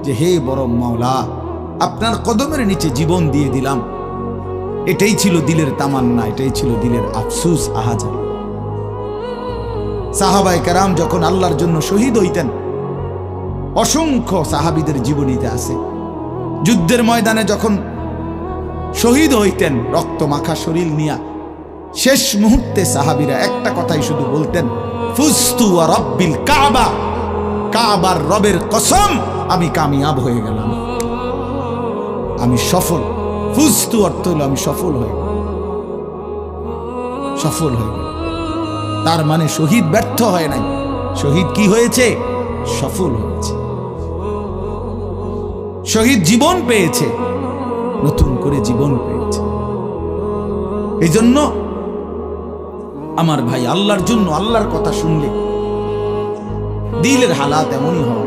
যে হে বড় মাওলা, আপনার কদমের নিচে জীবন দিয়ে দিলাম। এটাই ছিল দিলের তামান্না, এটাই ছিল দিলের আফসুস, আহাজার। সাহাবায়ে কেরাম যখন আল্লাহর জন্য শহীদ হইতেন, অসংখ্য সাহাবীদের জীবনীতে আছে, যুদ্ধের ময়দানে যখন শহীদ হইতেন রক্ত মাখা শরীর নিয়া, শেষ মুহূর্তে সাহাবীরা একটা কথাই শুধু বলতেন, ফুজতু ওয়া রাব্বিল কাবা, কাবার রবের কসম আমি কামিয়াব হয়ে গেলাম, আমি সফল। ফুজতু অর্থ হলো আমি সফল হয়ে গেলাম, সফল হয়ে গেলাম। তার মানে শহীদ ব্যর্থ হয় নাই, শহীদ কি হয়েছে? সফল হয়েছে। শহীদ জীবন পেয়েছে, নতুন করে জীবন পেয়েছে। এই জন্য আমার ভাই, আল্লাহর জন্য, আল্লাহর কথা শুনলে দিলের হালাত এমনই হবে।